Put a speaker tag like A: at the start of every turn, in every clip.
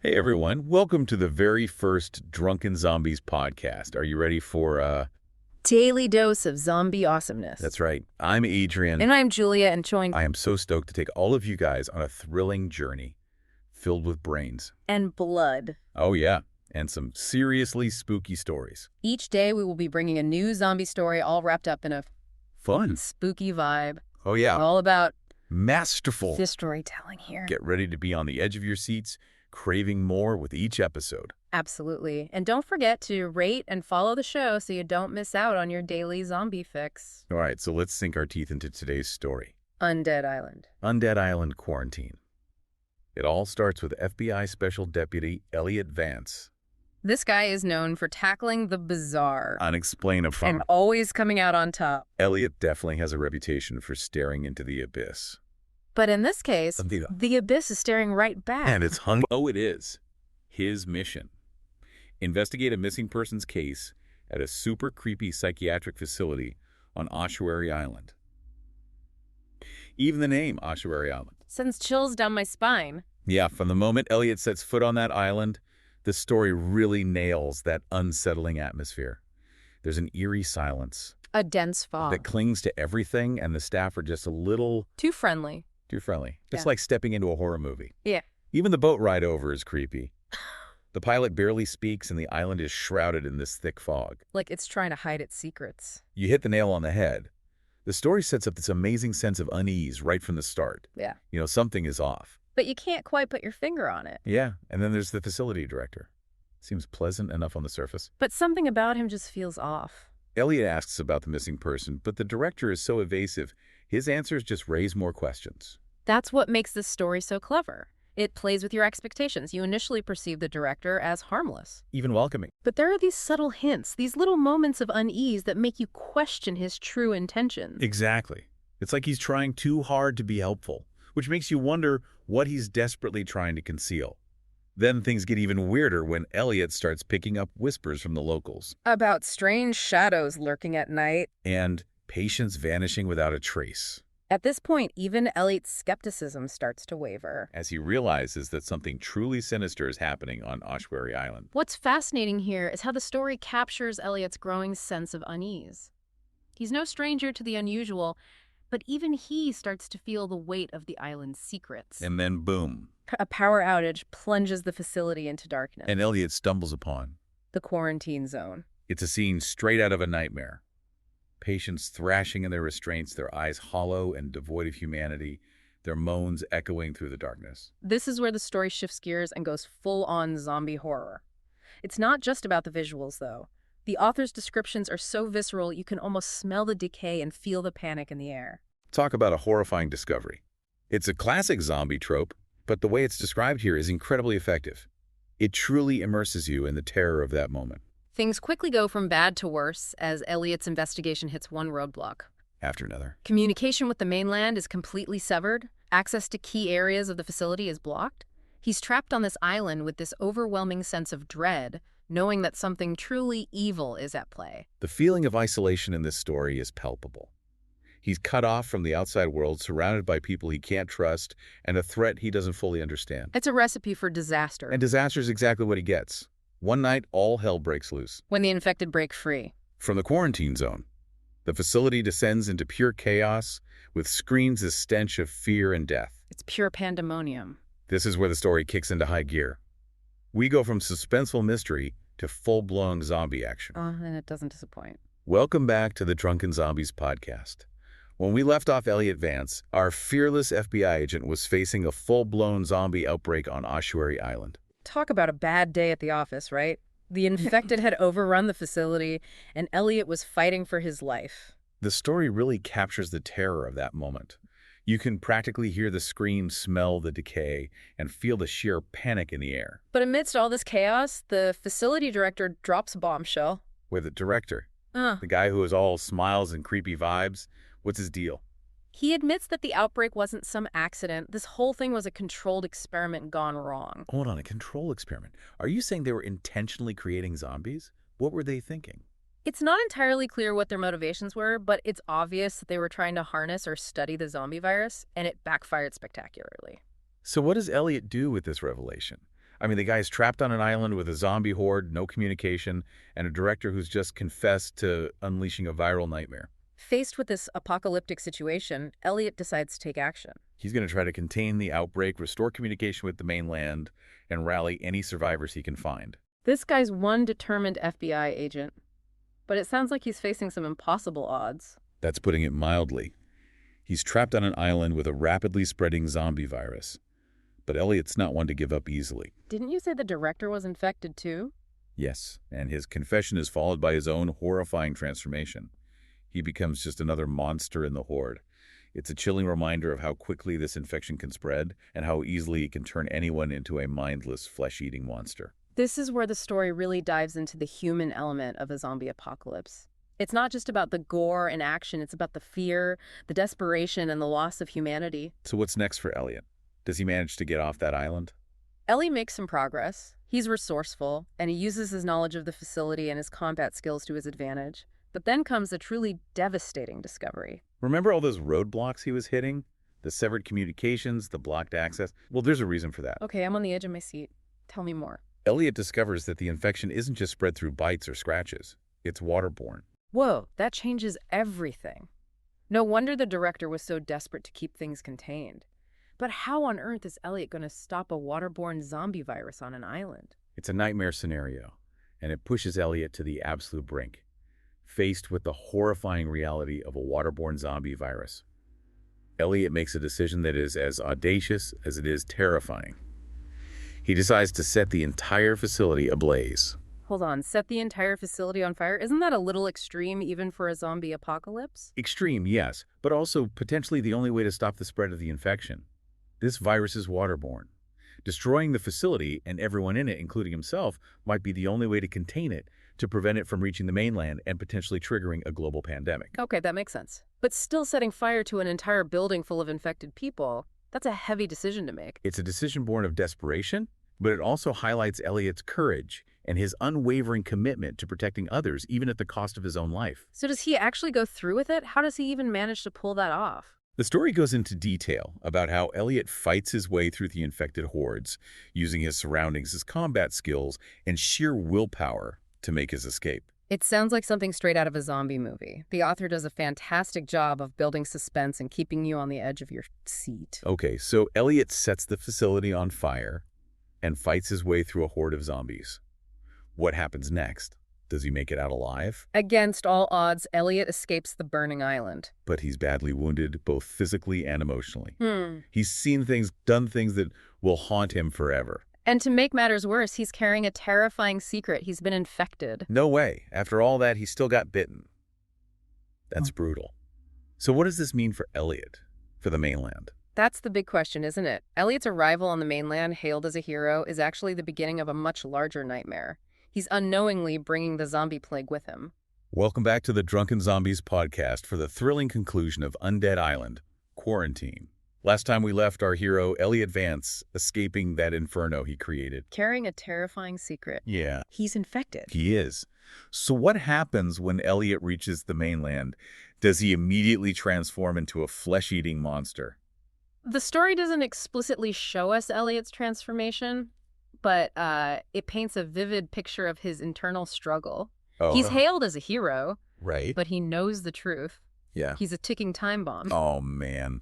A: Hey everyone, welcome to the very first Drunken Zombies podcast. Are you ready for
B: Daily dose of zombie awesomeness.
A: That's right. I'm Adrian.
B: And I'm Julia, and
A: I am so stoked to take all of you guys on a thrilling journey filled with brains.
B: and blood.
A: Oh yeah, and some seriously spooky stories.
B: Each day we will be bringing a new zombie story all wrapped up in a
A: Fun.
B: spooky vibe.
A: Oh yeah.
B: All about
A: Masterful.
B: the storytelling here.
A: Get ready to be on the edge of your seats, craving more with each episode.
B: Absolutely. And don't forget to rate and follow the show so you don't miss out on your daily zombie fix.
A: All right, so let's sink our teeth into today's story.
B: Undead Island.
A: Undead Island Quarantine. It all starts with FBI Special Deputy Eliot Vance.
B: This guy is known for tackling the bizarre
A: Unexplained.
B: and always coming out on top.
A: Eliot definitely has a reputation for staring into the abyss.
B: But in this case, the abyss is staring right back.
A: And it's hung. Oh, it is. His mission. Investigate a missing persons case at a super creepy psychiatric facility on Ossuary Island. Even the name, Ossuary Island.
B: Sends chills down my spine.
A: Yeah, from the moment Eliot sets foot on that island, the story really nails that unsettling atmosphere. There's an eerie silence
B: A dense fog.
A: that clings to everything, and the staff are just a little
B: Too friendly.
A: too friendly. It's
B: Yeah.
A: like stepping into a horror movie.
B: Yeah.
A: Even the boat ride over is creepy. The pilot barely speaks, and the island is shrouded in this thick fog.
B: Like it's trying to hide its secrets.
A: You hit the nail on the head. The story sets up this amazing sense of unease right from the start.
B: Yeah.
A: You know, something is off.
B: But you can't quite put your finger on it.
A: Yeah, and then there's the facility director. Seems pleasant enough on the surface.
B: But something about him just feels off.
A: Eliot asks about the missing person, but the director is so evasive, his answers just raise more questions.
B: That's what makes this story so clever. It plays with your expectations. You initially perceive the director as harmless.
A: Even welcoming.
B: But there are these subtle hints, these little moments of unease that make you question his true intentions.
A: Exactly. It's like he's trying too hard to be helpful, which makes you wonder what he's desperately trying to conceal. Then things get even weirder when Eliot starts picking up whispers from the locals.
B: About strange shadows lurking at night.
A: And patients vanishing without a trace,
B: At this point, even Eliot's skepticism starts to waver.
A: as he realizes that something truly sinister is happening on Ossuary Island.
B: What's fascinating here is how the story captures Eliot's growing sense of unease. He's no stranger to the unusual, but even he starts to feel the weight of the island's secrets.
A: And then boom,
B: A power outage plunges the facility into darkness.
A: and Eliot stumbles upon.
B: The quarantine zone.
A: It's a scene straight out of a nightmare. Patients thrashing in their restraints, their eyes hollow and devoid of humanity, their moans echoing through the darkness.
B: This is where the story shifts gears and goes full-on zombie horror. It's not just about the visuals, though. The author's descriptions are so visceral you can almost smell the decay and feel the panic in the air.
A: Talk about a horrifying discovery. It's a classic zombie trope, but the way it's described here is incredibly effective. It truly immerses you in the terror of that moment.
B: Things quickly go from bad to worse as Eliot's investigation hits one roadblock.
A: After another.
B: Communication with the mainland is completely severed. Access to key areas of the facility is blocked. He's trapped on this island with this overwhelming sense of dread, knowing that something truly evil is at play.
A: The feeling of isolation in this story is palpable. He's cut off from the outside world, surrounded by people he can't trust, and a threat he doesn't fully understand.
B: It's a recipe for disaster.
A: And disaster is exactly what he gets. One night, all hell breaks loose.
B: When the infected break free.
A: From the quarantine zone, the facility descends into pure chaos, with screams as stench of fear and death.
B: It's pure pandemonium.
A: This is where the story kicks into high gear. We go from suspenseful mystery to full-blown zombie action.
B: And it doesn't disappoint.
A: Welcome back to the Drunken Zombies Podcast. When we left off Eliot Vance, our fearless FBI agent was facing a full-blown zombie outbreak on Ossuary Island.
B: Talk about a bad day at the office, right? The infected had overrun the facility, and Eliot was fighting for his life.
A: The story really captures the terror of that moment. You can practically hear the screams, smell the decay, and feel the sheer panic in the air.
B: But amidst all this chaos, the facility director drops a bombshell.
A: Where the director, the guy who is all smiles and creepy vibes, what's his deal?
B: He admits that the outbreak wasn't some accident. This whole thing was a controlled experiment gone wrong.
A: Hold on, a control experiment. Are you saying they were intentionally creating zombies? What were they thinking?
B: It's not entirely clear what their motivations were, but it's obvious that they were trying to harness or study the zombie virus, and it backfired spectacularly.
A: So what does Eliot do with this revelation? I mean, the guy's trapped on an island with a zombie horde, no communication, and a director who's just confessed to unleashing a viral nightmare.
B: Faced with this apocalyptic situation, Eliot decides to take action.
A: He's going to try to contain the outbreak, restore communication with the mainland, and rally any survivors he can find.
B: This guy's one determined FBI agent, but it sounds like he's facing some impossible odds.
A: That's putting it mildly. He's trapped on an island with a rapidly spreading zombie virus. But Eliot's not one to give up easily.
B: Didn't you say the director was infected too?
A: Yes, and his confession is followed by his own horrifying transformation. He becomes just another monster in the horde. It's a chilling reminder of how quickly this infection can spread and how easily it can turn anyone into a mindless, flesh-eating monster.
B: This is where the story really dives into the human element of a zombie apocalypse. It's not just about the gore and action, it's about the fear, the desperation, and the loss of humanity.
A: So what's next for Eliot? Does he manage to get off that island?
B: Ellie makes some progress. He's resourceful, and he uses his knowledge of the facility and his combat skills to his advantage. But then comes a truly devastating discovery.
A: Remember all those roadblocks he was hitting? The severed communications, the blocked access? Well, there's a reason for that.
B: Okay, I'm on the edge of my seat. Tell me more.
A: Eliot discovers that the infection isn't just spread through bites or scratches. It's waterborne.
B: Whoa, that changes everything. No wonder the director was so desperate to keep things contained. But how on earth is Eliot going to stop a waterborne zombie virus on an island?
A: It's a nightmare scenario, and it pushes Eliot to the absolute brink, faced with the horrifying reality of a waterborne zombie virus. Eliot makes a decision that is as audacious as it is terrifying. He decides to set the entire facility ablaze.
B: Hold on, set the entire facility on fire? Isn't that a little extreme even for a zombie apocalypse?
A: Extreme, yes, but also potentially the only way to stop the spread of the infection. This virus is waterborne. Destroying the facility and everyone in it, including himself, might be the only way to contain it, to prevent it from reaching the mainland and potentially triggering a global pandemic.
B: Okay, that makes sense. But still setting fire to an entire building full of infected people, that's a heavy decision to make.
A: It's a decision born of desperation, but it also highlights Eliot's courage and his unwavering commitment to protecting others, even at the cost of his own life.
B: So does he actually go through with it? How does he even manage to pull that off?
A: The story goes into detail about how Eliot fights his way through the infected hordes, using his surroundings, his combat skills, and sheer willpower to make his escape.
B: It sounds like something straight out of a zombie movie. The author does a fantastic job of building suspense and keeping you on the edge of your seat.
A: Okay, so Eliot sets the facility on fire and fights his way through a horde of zombies. What happens next? Does he make it out alive?
B: Against all odds, Eliot escapes the burning island.
A: But he's badly wounded, both physically and emotionally. He's seen things, done things that will haunt him forever.
B: And to make matters worse, he's carrying a terrifying secret. He's been infected.
A: No way. After all that, he still got bitten. That's brutal. So what does this mean for Eliot, for the mainland?
B: That's the big question, isn't it? Eliot's arrival on the mainland, hailed as a hero, is actually the beginning of a much larger nightmare. He's unknowingly bringing the zombie plague with him.
A: Welcome back to the Drunken Zombies Podcast for the thrilling conclusion of Undead Island, Quarantine. Last time we left our hero, Eliot Vance, escaping that inferno he created.
B: Carrying a terrifying secret.
A: Yeah.
B: He's infected.
A: He is. So what happens when Eliot reaches the mainland? Does he immediately transform into a flesh-eating monster?
B: The story doesn't explicitly show us Eliot's transformation, but it paints a vivid picture of his internal struggle.
A: Oh.
B: He's hailed as a hero,
A: right?
B: But he knows the truth.
A: Yeah.
B: He's a ticking time bomb.
A: Oh, man.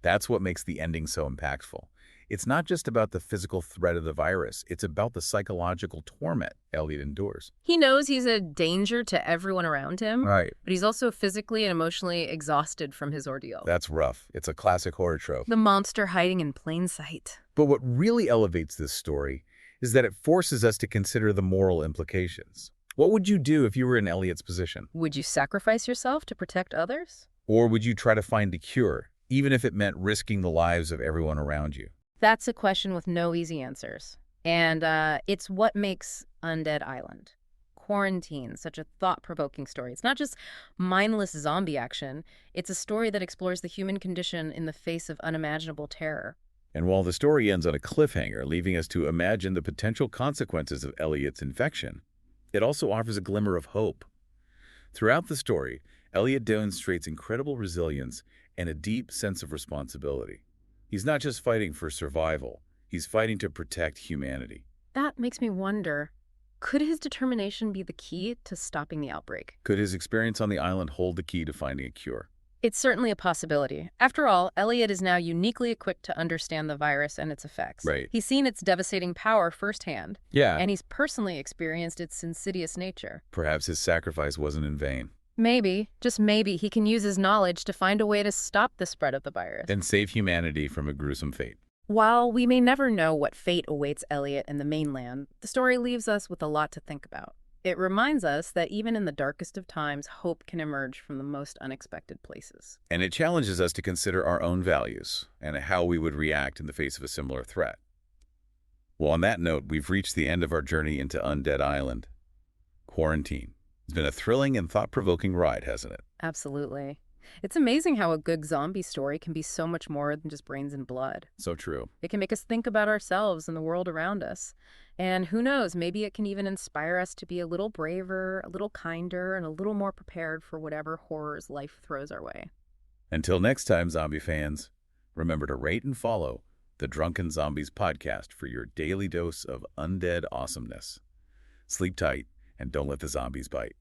A: That's what makes the ending so impactful. It's not just about the physical threat of the virus. It's about the psychological torment Eliot endures.
B: He knows he's a danger to everyone around him,
A: right?
B: But he's also physically and emotionally exhausted from his ordeal.
A: That's rough. It's a classic horror trope.
B: The monster hiding in plain sight.
A: But what really elevates this story is that it forces us to consider the moral implications. What would you do if you were in Eliot's position?
B: Would you sacrifice yourself to protect others?
A: Or would you try to find a cure, even if it meant risking the lives of everyone around you?
B: That's a question with no easy answers. And it's what makes Undead Island, Quarantine, such a thought-provoking story. It's not just mindless zombie action. It's a story that explores the human condition in the face of unimaginable terror.
A: And while the story ends on a cliffhanger, leaving us to imagine the potential consequences of Eliot's infection, it also offers a glimmer of hope. Throughout the story, Eliot demonstrates incredible resilience and a deep sense of responsibility. He's not just fighting for survival. He's fighting to protect humanity.
B: That makes me wonder, could his determination be the key to stopping the outbreak?
A: Could his experience on the island hold the key to finding a cure?
B: It's certainly a possibility. After all, Eliot is now uniquely equipped to understand the virus and its effects.
A: Right.
B: He's seen its devastating power firsthand.
A: Yeah.
B: And he's personally experienced its insidious nature.
A: Perhaps his sacrifice wasn't in vain.
B: Maybe, just maybe, he can use his knowledge to find a way to stop the spread of the virus.
A: And save humanity from a gruesome fate.
B: While we may never know what fate awaits Eliot in the mainland, the story leaves us with a lot to think about. It reminds us that even in the darkest of times, hope can emerge from the most unexpected places.
A: And it challenges us to consider our own values and how we would react in the face of a similar threat. Well, on that note, we've reached the end of our journey into Undead Island. Quarantine. It's been a thrilling and thought-provoking ride, hasn't it?
B: Absolutely. It's amazing how a good zombie story can be so much more than just brains and blood.
A: So true.
B: It can make us think about ourselves and the world around us. And who knows, maybe it can even inspire us to be a little braver, a little kinder, and a little more prepared for whatever horrors life throws our way.
A: Until next time, zombie fans, remember to rate and follow the Drunken Zombies Podcast for your daily dose of undead awesomeness. Sleep tight and don't let the zombies bite.